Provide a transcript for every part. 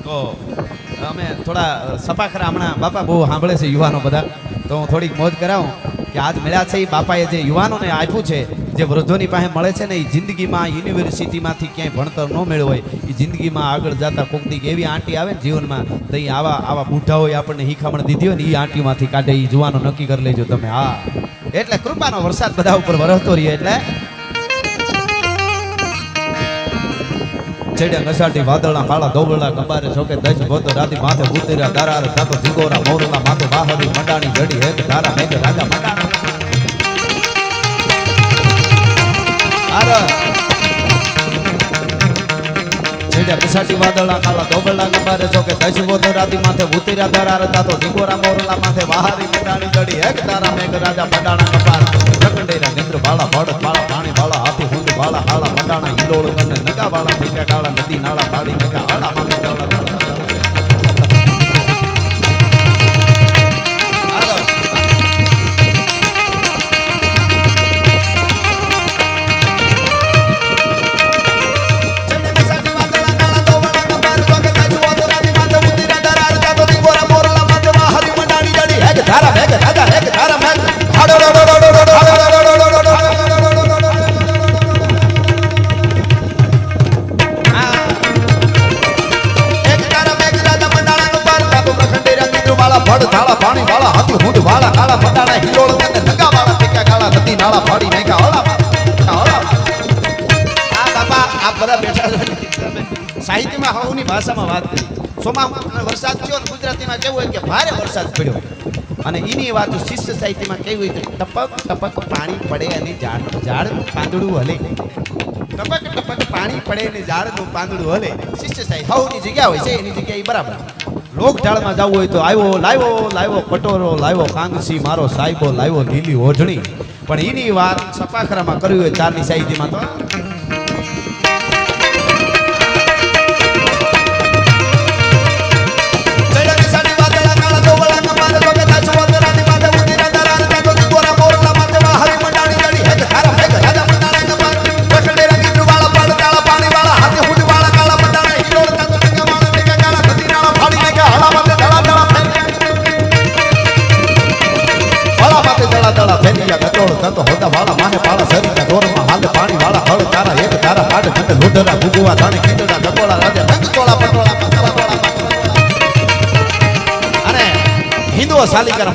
તો અમે થોડા સપાખરા હમણાં બાપા બહુ સાંભળે છે યુવાનો બધા, તો હું થોડીક મોજ કરાવું કે આજ મળ્યા છે એ બાપાએ જે યુવાનોને આપ્યું છે, જે વૃદ્ધોની પાસે મળે છે ને, એ જિંદગીમાં યુનિવર્સિટીમાંથી ક્યાંય ભણતર ન મેળવ્યું હોય, એ જિંદગીમાં આગળ જતા કોકની એવી આંટી આવે ને જીવનમાં, તો એ આવા બુઢાઓએ આપણને હિખામણ દીધી હોય ને, એ આંટીમાંથી કાઢે એ જુવાનો નક્કી કરી લેજો તમે. હા, એટલે કૃપાનો વરસાદ બધા ઉપર વરસતો રહીએ. એટલે ચડ્યા નસાટી વાદળના કાળા ધોબળા કંબારે છોકે દસ ગોતો રાતી માથે ઉતર્યા દારાર થાતો જીગોરા મોરલા માથે વાહરી મંડાણી જડી હેક ધારા મેઘ રાજા મંડાણા. ચડ્યા નસાટી વાદળના કાળા ધોબળા કંબારે છોકે દસ ગોતો રાતી માથે ઉતર્યા દારાર થાતો જીગોરા મોરલા માથે વાહરી મંડાણી જડી હેક ધારા મેઘ રાજા મંડાણા કંબાર રકંડેરા નિંદ્ર બાળા ભડક બાળા પાણી બાળા હાથી હુંડ બાળા હાળા મંડાણા હિલોળ અને નગા બાળા ફીકા કાળા નદી નાળા પાડી નગા હાળા મામે ડાળા ધારા મેઘ રાજા એક ધારા મેઘ હાડો ભડ થાળા પાણી વાળા હાથી હુંડ વાળા કાળા મંડાણા હિલોળ અને નગા વાળા ફીકા કાળા નદી નાળા પાડી નાખ્યા હોળા. આ બાપા આ બધા બેઠા સાહિત્યમાં હવની ભાષામાં વાત કરી. સોમા વરસાદ થયો, ગુજરાતીમાં કેવું હોય કે ભારે વરસાદ પડ્યો, અને એની વાત શિષ્ય સાહિત્યમાં કેવું હોય કે ટપક ટપક પાણી પડે અને ઝાડનું પાંદડું હલે. ટપક ટપક પાણી પડે અને ઝાડનું પાંદડું હલે. શિષ્ય સાહિત્ય હવની જગ્યા હોય છે, એની જગ્યા એ બરાબર. લોકઢાળમાં જવું હોય તો લાવ્યો કટોરો લાવ્યો કાંગસી મારો સાહેબો લાવ્યો લીલી ઓઢણી. પણ એની વાત સપાખરામાં કર્યું હોય ચારની સાહિત્યમાં તો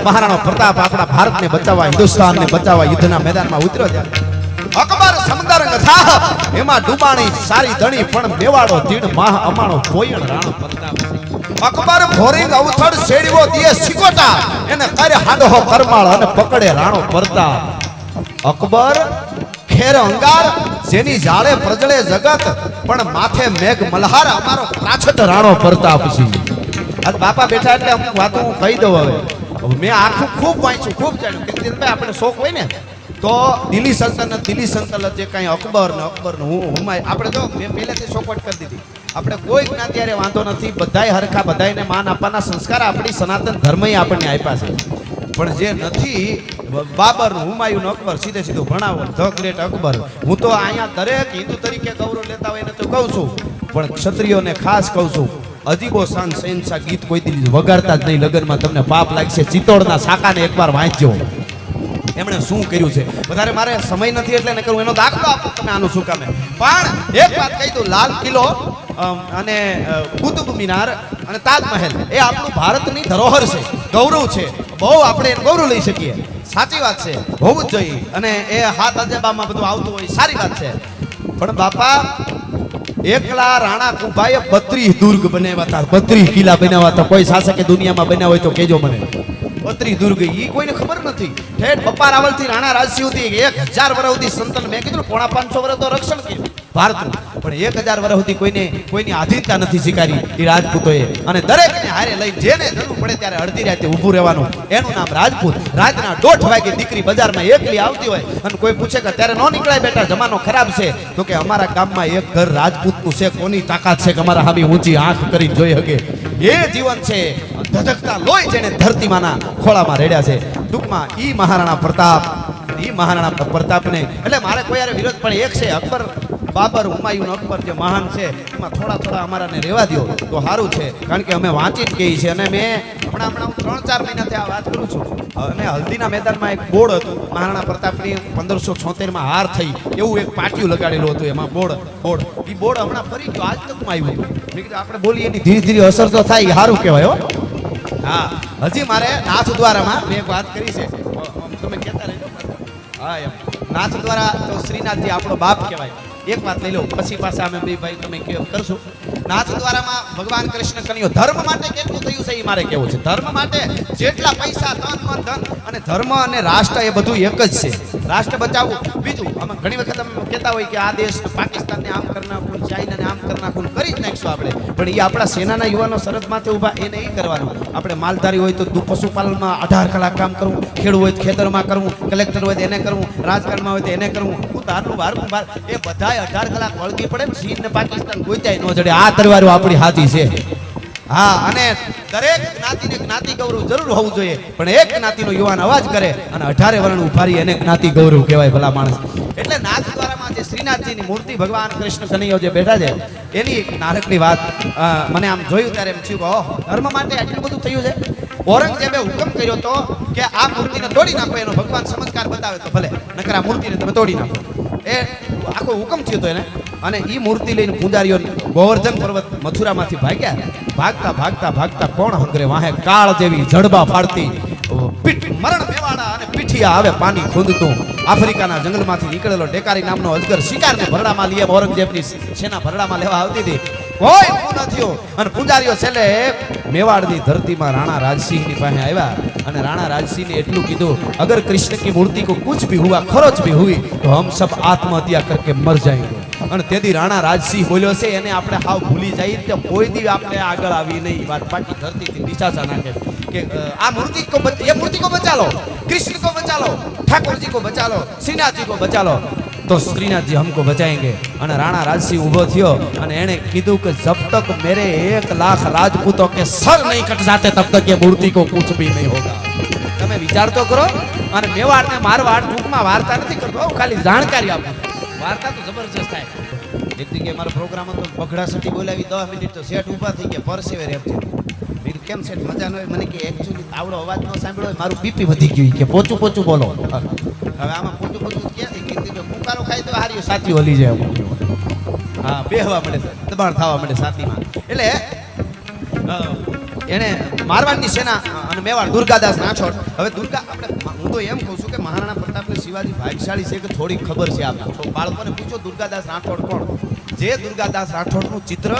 મહારાણો પ્રતાપ આપણા ભારતને બચાવવા, હિન્દુસ્તાનને બચાવવા યુદ્ધના મેદાનમાં ઉતર્યો છે. અકબર સમંદર થાહ એમાં ડૂબાણી સારી ધણી, પણ મેવાડો તીડ માહ અમાણો પોયણ રાણો પ્રતાપ. અકબર ભોરિંગ અવથડ શેડવો દિયે સિકોટા, એને કરે હાડો કરમાળ અને પકડે રાણો પ્રતાપ. અકબર ખેર અંગાર જેની જાળે પ્રજળે જગત, પણ માથે મેઘ મલ્હાર અમારો પાછટ રાણો પ્રતાપ છે. આજ બાપા બેઠા એટલે અમુક વાતો હું કહી દઉં. હવે મેં આખું ખૂબ વાંચ્યું, ખૂબ જાણ્યું. કીર્તિનભાઈ આપણે શોખ હોય ને તો દિલ્હી સલ્તનત જે કાંઈ અકબર હું આપણે જો મેં પહેલેથી ચોખવટ કરી દીધી. આપણે કોઈ જ્ઞાતિ ત્યારે વાંધો નથી, બધાય હરખા, બધાયને માન આપવાના સંસ્કાર આપણી સનાતન ધર્મએ આપણને આપ્યા છે. પણ જે નથી બાબર હુમાયુન અકબર સીધું ભણાવો ધ ગ્રેટ અકબર. હું તો અહીંયા દરેક હિન્દુ તરીકે ગૌરવ લેતા હોય ને તો કહું છું, પણ ક્ષત્રિયોને ખાસ કહું છું, અજીબો શાન શહેનશાહ ગીત કોઈ દી વગાડતા જ નહીં. લગ્નમાં તમને પાપ લાગશે. ચિત્તોડના સાકાને એકવાર વાંચજો, એમણે શું કર્યું છે. વધારે મારે સમય નથી એટલે ને કરું, એનો દાખલો આપો તમે આનું શું કામે. પણ એક વાત કહી દઉં, લાલ કિલ્લો અને કુતુબ મિનાર અને તાજમહેલ એ આપણું ભારતની ધરોહર છે, ગૌરવ છે. બહુ આપણે ગૌરવ લઈ શકીએ. સાચી વાત છે, હોવું જ જોઈએ. અને એ હાથ અજબામાં બધું આવતું હોય, સારી વાત છે. પણ બાપા એકલા રાણા કુંભાઈએ 32 દુર્ગ બનાવ્યા હતા, 32 કિલ્લા બનાવ્યા હતા. કોઈ શાસકે દુનિયામાં બનાવ્યા હોય તો કહેજો મને. 32 દુર્ગ ઈ કોઈને ખબર નથી. ઠેઠ બપ્પા રાવલથી રાણા રાજસિંહ સુધી 1000 વર્ષ સુધી સંતન, મેં કીધું 550 વર્ષ તો રક્ષણ કર્યું ભારતનું, પણ 1000 વર્ષ સુધી કોઈની આધીનતા નથી સ્વીકારી એ રાજપૂતોએ. અને દરેકને હારે લઈ જેને જરૂર પડે ત્યારે અડધી રાતે ઊભું રહેવાનું, એનું નામ રાજપૂત. રાતના 1:30 વાગે દીકરી બજારમાં એકલી આવતી હોય અને કોઈ પૂછે કે ત્યારે ન નીકળાય બેટા, જમાનો ખરાબ છે, તો કે અમારા ગામમાં એક ઘર રાજપૂતનું છે, કોની તાકાત છે કે અમારા હામી ઊંચી આંખ કરીને જોઈ શકે. એ જીવન છે. ધધકતા લોહી જેને ધરતીમાંના ખોળામાં રેડ્યા છે. ટૂંકમાં ઈ મહારાણા પ્રતાપને એટલે મારે કોઈ યારે વિરોધ, પણ એક છે અકબર બાબર, હુમાયુન, અકબર જે મહાન છે એમાં થોડા અમારાને રહેવા દો તો સારું છે, કારણ કે અમે વાંચી જ ગઈ છે. અને મેં હમણાં હું 3-4 મહિનાથી આ વાત કરું છું. અને હલ્દીના મેદાનમાં એક બોર્ડ હતું, મહારાણા પ્રતાપની 1576માં હાર થઈ એવું એક પાટિયું લગાડેલું હતું, એમાં બોર્ડ એ બોર્ડ હમણાં ફરી ગયો, આજ તકમાં આવ્યું. મેં કીધું આપણે બોલીએ એની ધીરે ધીરે અસર તો થાય, એ સારું કહેવાય હો. હા, હજી મારે નાથ દ્વારામાં મેં એક વાત કરી છે, તમે કહેતા રહેજો. હા, એમ નાથ દ્વારા તો શ્રીનાથજી આપણો બાપ કહેવાય. એક વાત લઈ લો, પછી પાછા અમે બે ભાઈ તમે કરશું. નાથ દ્વારામાં ભગવાન કૃષ્ણ કન્યો ધર્મ માટે કેટલું થયું છે એ મારે કેવું છે. ધર્મ માટે જેટલા પૈસા, તન મન ધન, અને ધર્મ અને રાષ્ટ્ર એ બધું એક જ છે. રાષ્ટ્ર બચાવવું. બીજું અમે ઘણી વખત અમે કહેતા હોય કે આ દેશ પાકિસ્તાનને આમ કરી નાખવું, ચાઇનાને આમ કરી નાખવું, કરી જ નાખશું આપણે, પણ એ આપણા સેનાના યુવાનો સરહદમાંથી ઊભા, એને એ કરવાનું. આપણે માલધારી હોય તો પશુપાલનમાં 18 કલાક કામ કરવું, ખેડૂત હોય તો ખેતરમાં કરવું, કલેક્ટર હોય તો એને કરવું, રાજકારણમાં હોય તો એને કરવું, તારનું બારનું બાર, એ બધા 18 કલાક વળગી પડે ને. ચીન ને પાકિસ્તાન ગોતાય ન જડે. આ તરવારો આપણી હાથી છે. હા, અને દરેક જ્ઞાતિને જ્ઞાતિ ગૌરવ જરૂર હોવું જોઈએ, પણ એક જ્ઞાતિનો યુવાન અવાજ કરે અને 18 વર્ણ ઉભારી એને જ્ઞાતિ ગૌરવ કહેવાય ભલા માણસ. એટલે નાથ દ્વારામાં જે શ્રીનાથજીની મૂર્તિ ભગવાન કૃષ્ણ કનૈયો જે બેઠા છે એની એક નાનકડી વાત મને આમ જોયું ત્યારે એમ થયું કે ઓહ, ધર્મ માટે આટલું બધું થયું છે. ઔરંગઝેબે હુકમ કર્યો તો કે આ મૂર્તિને તોડી નાખો, એનો ભગવાન ચમત્કાર બતાવે તો ભલે, નકર આ મૂર્તિને તમે તોડી નાખો. એ આખો હુકમ થયો હતો એને. અને એ મૂર્તિ લઈને પૂજારીઓ ગોવર્ધન પર્વત મથુરામાંથી ભાગતા કોણ હંગરે વાહે કાળ જેવી જડબા ફાડતી પીઠ મરણ મેવાડા અને પીઠિયા આવે પાણી ખૂંદતું. આફ્રિકાના જંગલમાંથી નીકળેલો ડેકારી નામનો અજગર શિકારને ભરડામાં લઈએ ઔરંગઝેબની સેના ભરડામાં લેવા આવતી હતી. કોઈ ન થયો. અને પૂજારીઓ છેલ્લે મેવાડની ધરતીમાં રાણા રાજસિંહની પાસે આવ્યા અને રાણા રાજસિંહને એટલું કીધું, અગર कृष्ण की मूर्ति को कुछ भी हुआ, खरोच भी हुई तो हम सब आत्महत्या करके मर जाएंगे. અને તેથી રાણા રાજસિંહ બોલ્યો છે એને આપણે હાવ ભૂલી જઈએ તો કોઈ દી આપણે આગળ આવી નહીં. વાત પાકી ધરતીથી નિશાચા નાખે કે આ મૂર્તિ કો ये मूर्ति को बचा लो, कृष्ण को बचा लो, ठाकुर जी को बचा लो, श्रीनाथ जी को बचा लो तो श्रीनाथ जी हमको बचाएंगे. અને રાણા રાજસિંહ ઊભો થયો અને એણે કીધું કે જબ તક મેરે 1 લાખ રાજપૂતों के सर नहीं कट जाते तब तक ये मूर्ति को कुछ भी नहीं होगा. તમે વિચાર તો કરો. અને મેવાડને મારવાડ ટૂંકમાં વાર્તા નથી કરતો, ખાલી જાણકારી આપું. વાર્તા તો જબરજસ્ત થાય. એક જગ્યાએ મારો પ્રોગ્રામ હતો, બગડા સટી બોલાવી 10 મિનિટ તો સેટ ઊભા થઈ ગયા, પરસેવે રેપ છે. મેં કેમ સેટ મજા ન હોય? મને કે એકચ્યુઅલી તાવડો અવાજ ન સાંભળ્યો હોય, મારું બીપી વધી ગયું કે પોચું બોલો. હવે આમાં પોચું ક્યાંથી કીધું? ફૂંકારો ખાય તો હારી સાચી હલી જાય. હા, બેહવા મળે, દબાણ થવા મળે છાતીમાં. એટલે એને મારવાડની સેના અને મેવાડ દુર્ગાદાસ રાઠોડ. હવે હું તો એમ કહું છું કે મહારાણા પ્રતાપને શિવાજી ભાગ્યશાળી છે કે થોડી ખબર છે આપણા તો બાળકોને પૂછો દુર્ગાદાસ રાઠોડ કોણ. જે દુર્ગાદાસ રાઠોડનું ચિત્ર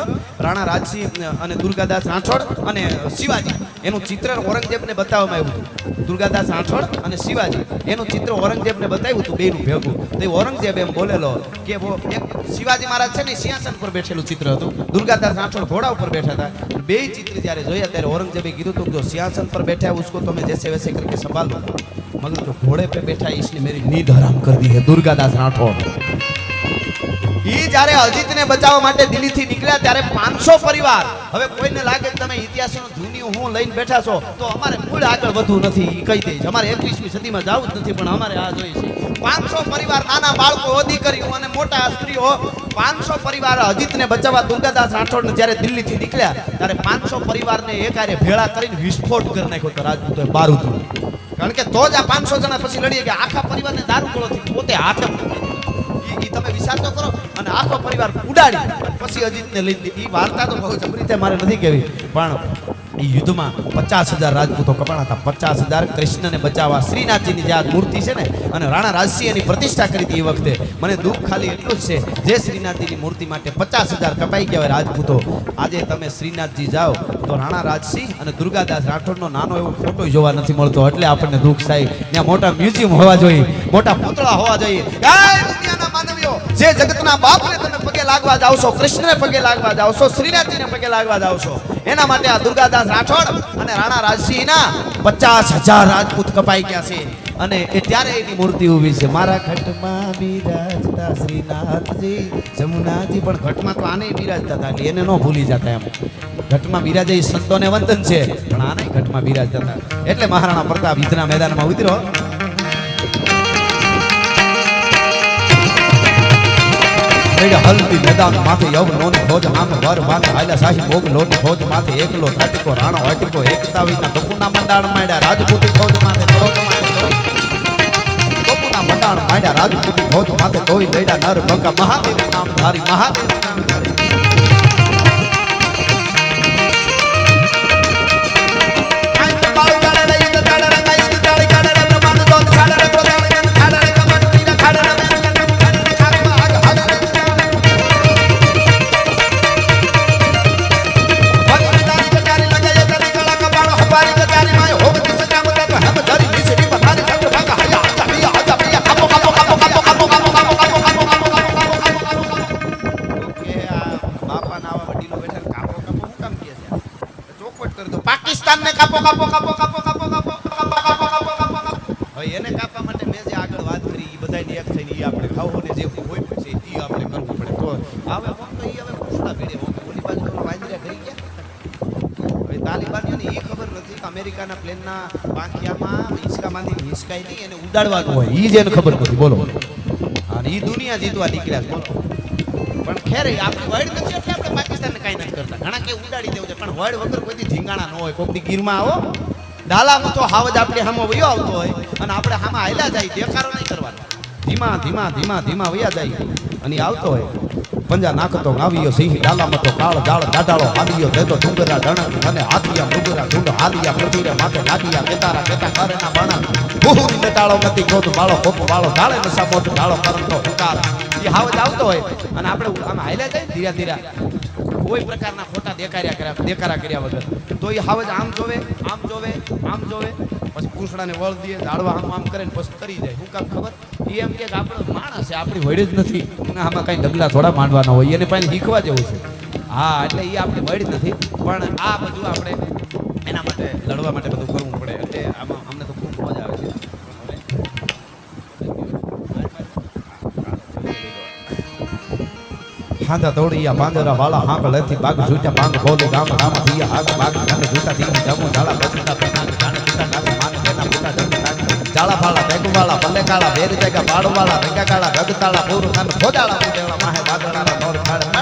રાણા રાજસિંહ અને દુર્ગાદાસ રાઠોડ અને શિવાજી એનું ચિત્ર ઔરંગઝેબને બતાવવામાં આવ્યું હતું. દુર્ગાદાસ રાઠોડ અને શિવાજી એનું ચિત્ર ઔરંગઝેબને બતાવ્યું હતું, બેનું ભેગું. તો ઔરંગઝેબ એમ બોલેલો કે એક શિવાજી મહારાજ છે ને સિંહાસન પર બેઠેલું ચિત્ર હતું, દુર્ગાદાસ રાઠોડ ઘોડા ઉપર બેઠા હતા. બે ચિત્ર જ્યારે જોયા ત્યારે ઔરંગઝેબે કીધું હતું જો સિंहासन पर बैठा है उसको तो मैं जैसे वैसे करके संभाल लूंगा, मगर जो घोड़े पे बैठा है इसने मेरी नींद हराम कर दी है. દુર્ગાદાસ રાઠોડ ઈ જ્યારે અજીતને બચાવવા માટે દિલ્હીથી નીકળ્યા ત્યારે 500 પરિવાર. હવે કોઈને લાગે કે તમે ઇતિહાસનો જૂની હું લઈને બેઠા છો તો અમારે મૂળ આગળ વધવું નથી, કહી દઈશ. અમારે 21મી સદીમાં જવું જ નથી, પણ અમારે આ જોઈએ છે. 500 પરિવાર, નાના બાળકો, દીકરીઓ અને મોટા સ્ત્રીઓ, 500 પરિવાર અજીતને બચાવવા દુર્ગાદાસ રાઠોડને જ્યારે દિલ્હીથી નીકળ્યા ત્યારે 500 પરિવારને એકારે ભેળા કરીને વિસ્ફોટ કરી નાખ્યો તો રાજપૂતોએ બારૂદ. કારણ કે તો જ આ 500 જણા પછી લડીએ કે આખા પરિવારને દારૂગોળોથી પોતે હાથે તમે વિચાર તો કરો. અને આખો પરિવાર ઉડાડી પછી અજીતને લઈ લીધી. એ વાર્તા તો બહુ જબરી છે, મારે નથી કહેવી, પણ એ યુદ્ધમાં 50,000 રાજપૂતો કપાણા હતા. 50,000 કૃષ્ણને બચાવવા. શ્રીનાથજીની જે આ મૂર્તિ છે ને, અને રાણા રાજસિંહ એની પ્રતિષ્ઠા કરી હતી એ વખતે. મને દુઃખ ખાલી એટલું જ છે, જે શ્રીનાથજીની મૂર્તિ માટે 50,000 કપાઈ ગયા હોય રાજપૂતો, આજે તમે શ્રીનાથજી જાઓ તો રાણા રાજસિંહ અને દુર્ગાદાસ રાઠોડનો નાનો એવો ફોટો જોવા નથી મળતો. એટલે આપણને દુઃખ થાય. ત્યાં મોટા મ્યુઝિયમ હોવા જોઈએ, મોટા પૂતળા હોવા જોઈએ. દુનિયાના માનવીઓ, જે જગતના બાપને તમે પગે લાગવા જાવ છો, કૃષ્ણને પગે લાગવા જાવ છો, શ્રીનાથજીને પગે લાગવા જાવ છો, એના માટે આ દુર્ગાદાસ રાઠોડ અને રાણા રાજસિંહના 50,000 રાજપૂત કપાઈ ગયા છે. અને એ ત્યારે એની મૂર્તિ ઊભી છે. મારા ઘટમાં બિરાજતા શ્રીનાથજી, જમુનાજી. પણ ઘટમાં તો આને બિરાજતા હતા, એટલે એને ન ભૂલી જતા. એમ ઘટમાં બિરાજે એ સંતોને વંદન છે, પણ આને ઘટમાં બિરાજતા હતા. એટલે મહારાણા પ્રતાપ યુદ્ધના મેદાનમાં ઉતર્યો. મેળે હલ્દી મેદાન માથે યવનોની ફોજ આમ વર માથે હાલ્યા શાહી મોગલોની ફોજ માથે એકલો થાટકો રાણો હટકો એકતાવીના ટપુના મંડાણ માંડ્યા રાજપૂતી ફોજ માથે ટપુના મંડાણ માંડ્યા રાજપૂતી ફોજ માથે તોય લેડા નર બંકા મહાદેવ નામ ધારી મહાદેવ નામ ધારી પાકિસ્તાન ને કાપો કાપો કાપો કાપો કાપો કાપો કાપો કાપો કાપો હવે એને કાપવા માટે મેં જે આગળ વાત કરી એ બધાની એક થઈને ઈ આપણે ખાવો ને જે હોય છે ઈ આપણે કરવું પડે તો હવે કોણ તો ઈ હવે પૂછડા ભીડે ઓલી બાજુ તો વાંદરા કરી ગયા હવે તાલિબાનીઓને ઈ ખબર નથી કે અમેરિકાના પ્લેનના પાંખિયામાં હિંચકામાંથી હિંચકાઈ નહીં એને ઉડાડવાનું હોય ઈ જ એને ખબર નથી બોલો અને ઈ દુનિયા જીતવા નીકળ્યા બોલો પણ ખેર આપણી વર્ડ નથી એટલે આપણે પાકિસ્તાનને કાંઈ નથી કરતા ઘણા કે ઉડાડી દેવું છે પણ વર્ડ વગર કોઈથી ધીંગાણા ન હોય કોકની ગીરમાં આવો ડાલામાં તો હાવજ આપણે હામો વયો આવતો હોય અને આપણે હામાં હાલ્યા જાય દેખારો નહીં કરવાનો ધીમા ધીમા ધીમા ધીમા વયા જાય અને આવતો હોય પંજા નાખતો આવ્યો સિંહ ડાલામાં તો કાળ જાળ દાડાળો આવ્યો દેતો ડુંગરા ધણક અને હાથિયા મુગરા ઢૂંઢ હાલિયા પ્રતિરે માથે લાગિયા કેતારા કેતા કરેના બાણા બહુ નેટાળો મતી ગોત બાળો કોપ બાળો ડાળે નસા મોટ ડાળો કરતો હુકાર એ હાવજ આવતો હોય અને આપણે આમ હાલ્યા જાય ધીરા ધીરા કોઈ પ્રકારના ખોટા દેખારા કર્યા વગર તો એ હાવજ આમ જોવે આમ જોવે આમ જોવે પછી પૂંછડાને વળ દે ઝાડવા આમ આમ કરે ને પછી તરી જાય શું કામ ખબર એ એમ કે આપણો માણસ છે આપણી વડ જ નથી આમાં કઈ ડગલા થોડા માંડવાના હોય એને પાસે શીખવા જેવું છે હા એટલે એ આપણી વડ નથી પણ આ બધું આપણે એના માટે લડવા માટે બધું કરવું પડે એટલે આમાં અમને તો ખૂબ મજા આવે છે હાંધા તોડિયા પાંદરા વાળા હાંક લેથી બાગ જૂટા પાંગ બોલે ગામ ગામ દિયા હાક બાગ ગાને જૂટા દી જમો ઝાલા બચતા પેના ગાને જૂટા ગાને માન પેના બુટા જમ ઝાલા ભાળા બેગ વાળા ભલે કાળા બેર જગા બાડ વાળા ભેગા કાળા ગગતાળા પૂર ખાન ખોદાળા ઉડેલા માહે વાદળાના નોર ખાડ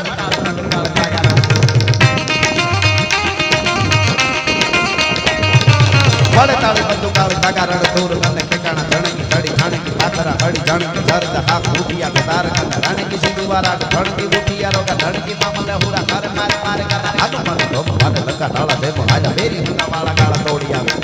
વડે તાળી બંદુ કાળ કાગા રડ દૂર અને ઠેકાણા ધણકી ધડી ખાણી કાતરા હડી જાણી ધરદ હાક ઉઠિયા કે તાર કના રાણી કી સિંદુવારા ધણકી ઉઠિયા રોકા ધણકી મામલે હુરા કર મારે મારે કના હાથ મારે ધોમ માથે લગા ઢાળા દેમો આજા બેરી હુના વાળા કાળા તોડી આવે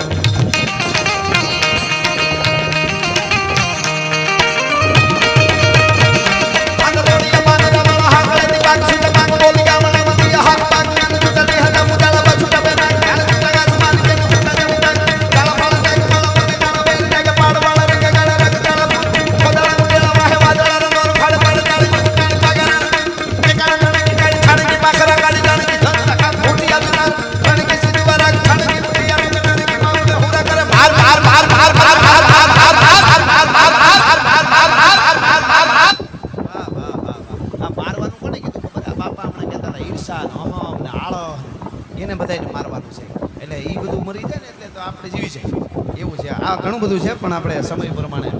એને બધાને મારવાનું છે એટલે એ બધું મરી જાય ને એટલે તો આપણે જીવી જાય એવું છે આ ઘણું બધું છે પણ આપણે સમય પ્રમાણે